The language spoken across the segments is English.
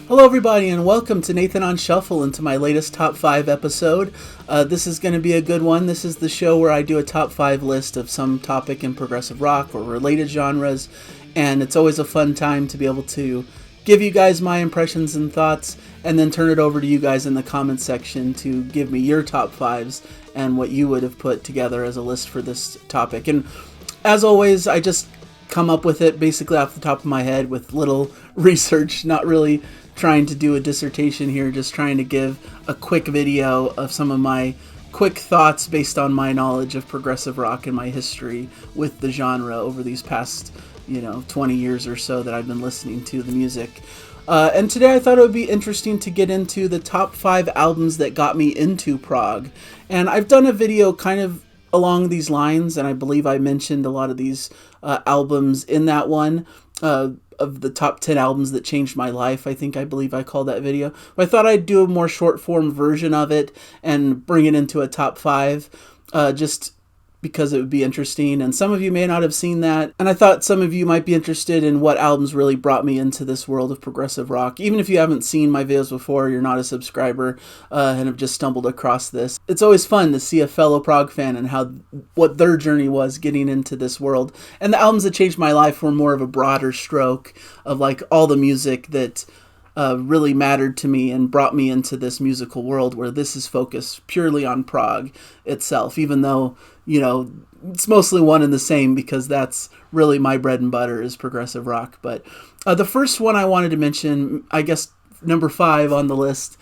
Hello, everybody, and welcome to Nathan on Shuffle and to my latest Top 5 episode. This is going to be a good one. This is the show where I do a Top 5 list of some topic in progressive rock or related genres, and it's always a fun time to be able to give you guys my impressions and thoughts, and then turn it over to you guys in the comments section to give me your Top 5s and what you would have put together as a list for this topic. And as always, I just come up with it basically off the top of my head with little research, not really trying to do a dissertation here, just trying to give a quick video of some of my quick thoughts based on my knowledge of progressive rock and my history with the genre over these past 20 years or so that I've been listening to the music. And today I thought it would be interesting to get into the top 5 albums that got me into prog. And I've done a video kind of along these lines, and I believe I mentioned a lot of these albums in that one, of the top 10 albums that changed my life. I believe I called that video. But I thought I'd do a more short form version of it and bring it into a top 5, just because it would be interesting, and some of you may not have seen that, and I thought some of you might be interested in what albums really brought me into this world of progressive rock. Even if you haven't seen my videos before, you're not a subscriber, and have just stumbled across this. It's always fun to see a fellow prog fan and what their journey was getting into this world. And the albums that changed my life were more of a broader stroke of like all the music that really mattered to me and brought me into this musical world, where this is focused purely on prog itself, even though it's mostly one and the same, because that's really my bread and butter is progressive rock. But the first one I wanted to mention, I guess number 5 on the list,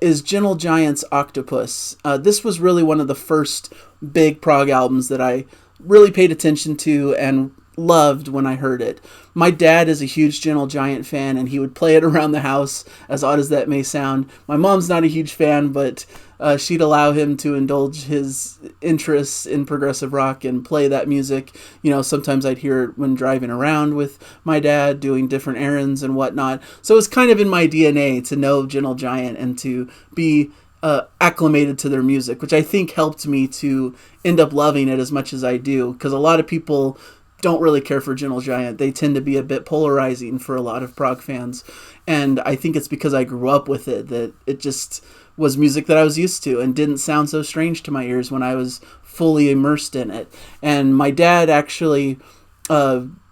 is Gentle Giant's Octopus. This was really one of the first big prog albums that I really paid attention to and loved when I heard it. My dad is a huge Gentle Giant fan, and he would play it around the house, as odd as that may sound. My mom's not a huge fan, but she'd allow him to indulge his interests in progressive rock and play that music. Sometimes I'd hear it when driving around with my dad, doing different errands and whatnot. So it's kind of in my DNA to know Gentle Giant and to be acclimated to their music, which I think helped me to end up loving it as much as I do, because a lot of people don't really care for Gentle Giant. They tend to be a bit polarizing for a lot of prog fans, and I think it's because I grew up with it, that it just was music that I was used to and didn't sound so strange to my ears when I was fully immersed in it. And my dad actually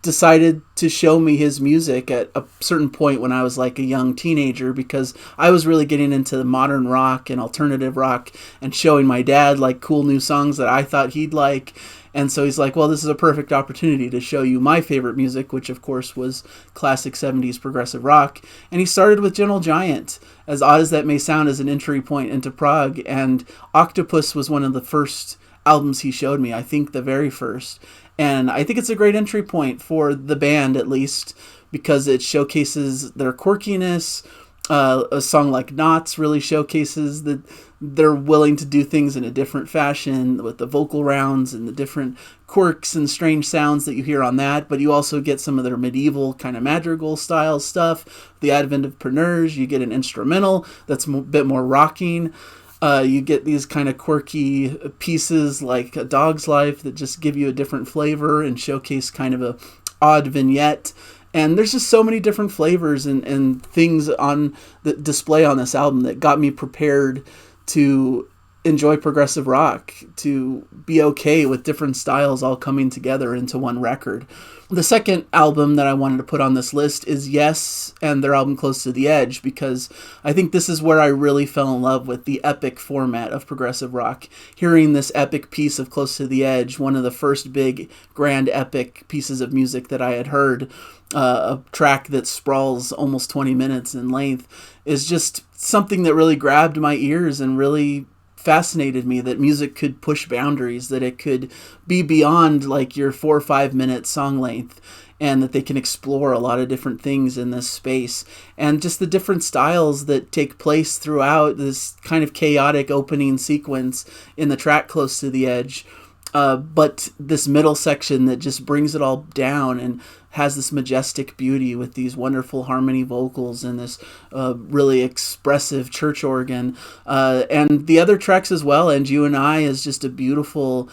decided to show me his music at a certain point when I was like a young teenager, because I was really getting into modern rock and alternative rock and showing my dad like cool new songs that I thought he'd like. And so he's like, well, this is a perfect opportunity to show you my favorite music, which of course was classic 70s progressive rock. And he started with Gentle Giant, as odd as that may sound, as an entry point into prog. And Octopus was one of the first albums he showed me, I think the very first. And I think it's a great entry point for the band, at least, because it showcases their quirkiness. A song like Knots really showcases that they're willing to do things in a different fashion with the vocal rounds and the different quirks and strange sounds that you hear on that. But you also get some of their medieval kind of madrigal style stuff. The advent of Preneurs, you get an instrumental that's a bit more rocking. You get these kind of quirky pieces like A Dog's Life that just give you a different flavor and showcase kind of a odd vignette. And there's just so many different flavors and things on the display on this album that got me prepared to enjoy progressive rock, to be okay with different styles all coming together into one record. The second album that I wanted to put on this list is Yes and their album Close to the Edge, because I think this is where I really fell in love with the epic format of progressive rock. Hearing this epic piece of Close to the Edge, one of the first big grand epic pieces of music that I had heard, a track that sprawls almost 20 minutes in length, is just something that really grabbed my ears and really fascinated me, that music could push boundaries, that it could be beyond like your 4 or 5 minute song length, and that they can explore a lot of different things in this space, and just the different styles that take place throughout this kind of chaotic opening sequence in the track Close to the Edge. But this middle section that just brings it all down and has this majestic beauty with these wonderful harmony vocals and this really expressive church organ. And the other tracks as well, And You and I, is just a beautiful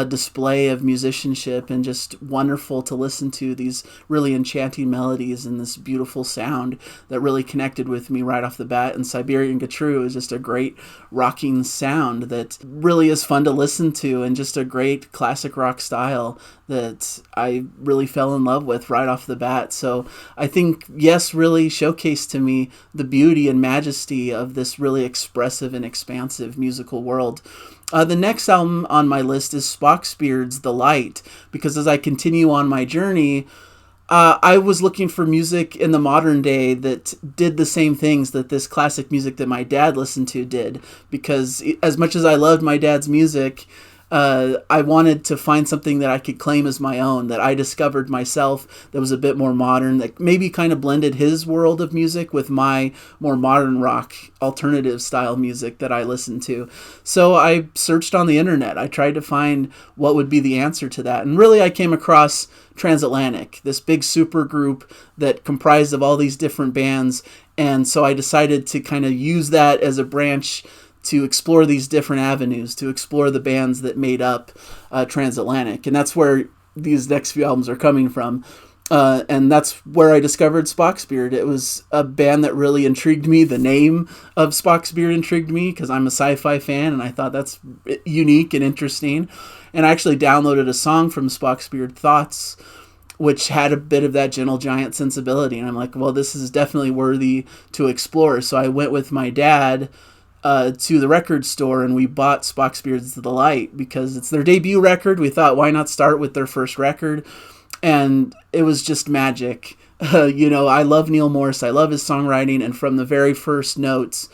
display of musicianship and just wonderful to listen to, these really enchanting melodies and this beautiful sound that really connected with me right off the bat. And Siberian Gatru is just a great rocking sound that really is fun to listen to, and just a great classic rock style that I really fell in love with right off the bat. So I think Yes really showcased to me the beauty and majesty of this really expressive and expansive musical world. The next album on my list is Spocks The Light, because as I continue on my journey, I was looking for music in the modern day that did the same things that this classic music that my dad listened to did. Because as much as I loved my dad's music, I wanted to find something that I could claim as my own, that I discovered myself, that was a bit more modern, that maybe kind of blended his world of music with my more modern rock, alternative style music that I listened to. So I searched on the internet. I tried to find what would be the answer to that. And really I came across Transatlantic, this big super group that comprised of all these different bands. And so I decided to kind of use that as a branch to explore these different avenues, to explore the bands that made up Transatlantic. And that's where these next few albums are coming from. And that's where I discovered Spocks. It was a band that really intrigued me. The name of Spocks intrigued me because I'm a sci-fi fan, and I thought that's unique and interesting. And I actually downloaded a song from Spocks, Thoughts, which had a bit of that Gentle Giant sensibility. And I'm like, well, this is definitely worthy to explore. So I went with my dad to the record store, and we bought Spocks The Light because it's their debut record. We thought, why not start with their first record? And it was just magic. I love Neil Morse. I love his songwriting. And from the very first notes,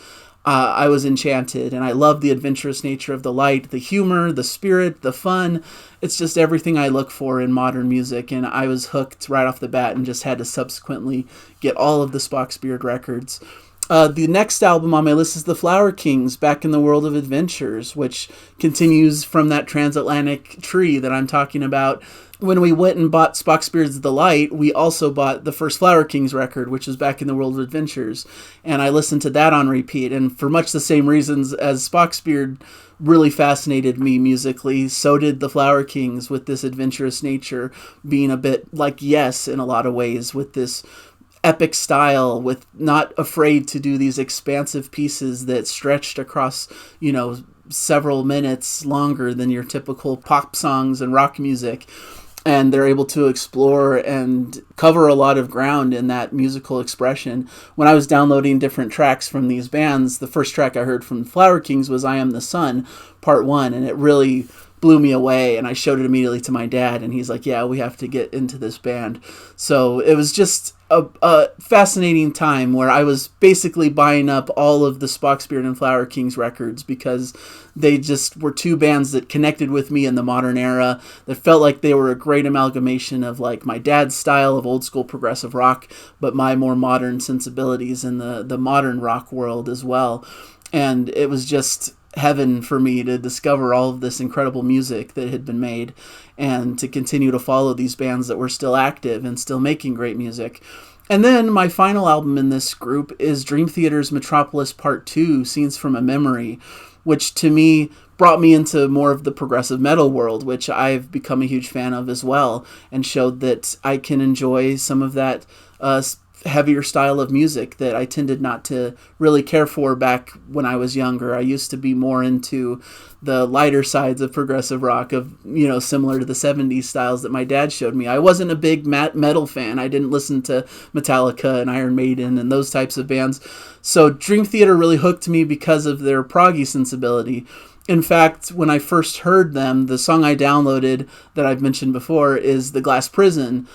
I was enchanted. And I love the adventurous nature of The Light, the humor, the spirit, the fun. It's just everything I look for in modern music. And I was hooked right off the bat and just had to subsequently get all of the Spocks records. The next album on my list is The Flower Kings, Back in the World of Adventures, which continues from that transatlantic tree that I'm talking about. When we went and bought Spocks The Light, we also bought the first Flower Kings record, which is Back in the World of Adventures. And I listened to that on repeat. And for much the same reasons as Spocks really fascinated me musically, so did the Flower Kings, with this adventurous nature, being a bit like Yes in a lot of ways, with this epic style, with not afraid to do these expansive pieces that stretched across, several minutes longer than your typical pop songs and rock music. And they're able to explore and cover a lot of ground in that musical expression. When I was downloading different tracks from these bands, the first track I heard from Flower Kings was I Am the Sun, Part 1, and it really blew me away, and I showed it immediately to my dad, and he's like, yeah, we have to get into this band. So it was just a fascinating time where I was basically buying up all of the Spocks and Flower Kings records because they just were two bands that connected with me in the modern era, that felt like they were a great amalgamation of like my dad's style of old school progressive rock, but my more modern sensibilities in the modern rock world as well. And it was just heaven for me to discover all of this incredible music that had been made, and to continue to follow these bands that were still active and still making great music. And then my final album in this group is Dream Theater's Metropolis Part 2, Scenes from a Memory, which to me brought me into more of the progressive metal world, which I've become a huge fan of as well, and showed that I can enjoy some of that heavier style of music that I tended not to really care for back when I was younger. I used to be more into the lighter sides of progressive rock, of similar to the 70s styles that my dad showed me. I wasn't a big metal fan. I didn't listen to Metallica and Iron Maiden and those types of bands. So Dream Theater really hooked me because of their proggy sensibility. In fact, when I first heard them, the song I downloaded that I've mentioned before is The Glass Prison,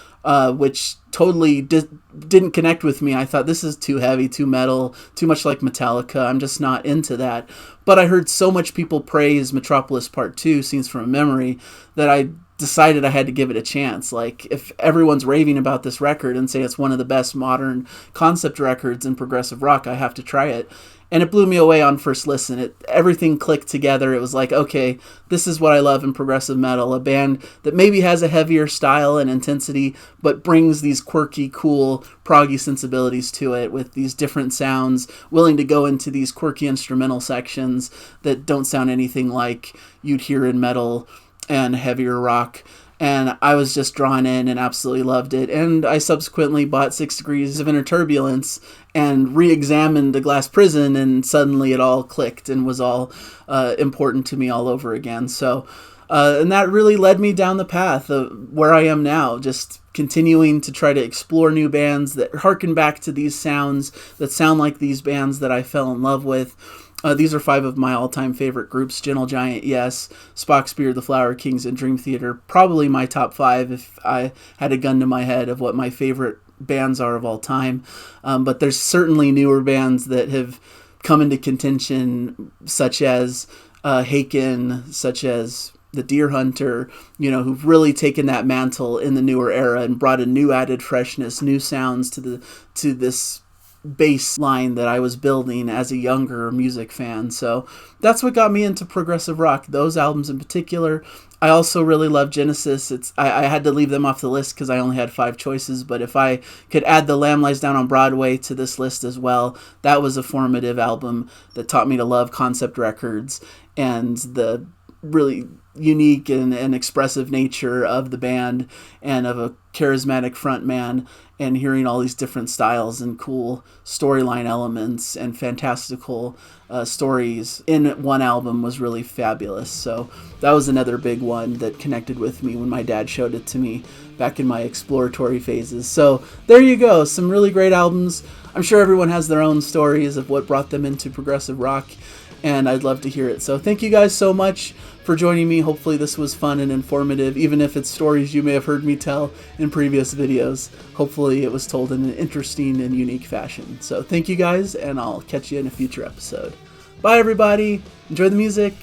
which totally didn't connect with me. I thought, this is too heavy, too metal, too much like Metallica. I'm just not into that. But I heard so much people praise Metropolis Part 2, Scenes from a Memory, that I decided I had to give it a chance. Like, if everyone's raving about this record and say it's one of the best modern concept records in progressive rock, I have to try it. And it blew me away on first listen. Everything clicked together. It was like, okay, this is what I love in progressive metal. A band that maybe has a heavier style and intensity, but brings these quirky, cool, proggy sensibilities to it with these different sounds, willing to go into these quirky instrumental sections that don't sound anything like you'd hear in metal and heavier rock. And I was just drawn in and absolutely loved it. And I subsequently bought 6 Degrees of Inner Turbulence and re-examined The Glass Prison, and suddenly it all clicked and was all important to me all over again. So, and that really led me down the path of where I am now, just continuing to try to explore new bands that harken back to these sounds, that sound like these bands that I fell in love with. These are 5 of my all-time favorite groups: Gentle Giant, yes; Spock, Spear, the Flower Kings, and Dream Theater. Probably my top 5 if I had a gun to my head of what my favorite bands are of all time. But there's certainly newer bands that have come into contention, such as Haken, such as the Deer Hunter, who've really taken that mantle in the newer era and brought a new added freshness, new sounds to this baseline that I was building as a younger music fan. So that's what got me into progressive rock, those albums in particular. I also really love Genesis. I had to leave them off the list because I only had 5 choices, but if I could add The Lamb Lies Down on Broadway to this list as well, that was a formative album that taught me to love concept records and the really unique and expressive nature of the band and of a charismatic front man, and hearing all these different styles and cool storyline elements and fantastical stories in one album was really fabulous. So that was another big one that connected with me when my dad showed it to me back in my exploratory phases. So there you go, some really great albums. I'm sure everyone has their own stories of what brought them into progressive rock, and I'd love to hear it. So thank you guys so much for joining me. Hopefully this was fun and informative, even if it's stories you may have heard me tell in previous videos. Hopefully it was told in an interesting and unique fashion. So thank you guys, and I'll catch you in a future episode. Bye everybody, enjoy the music.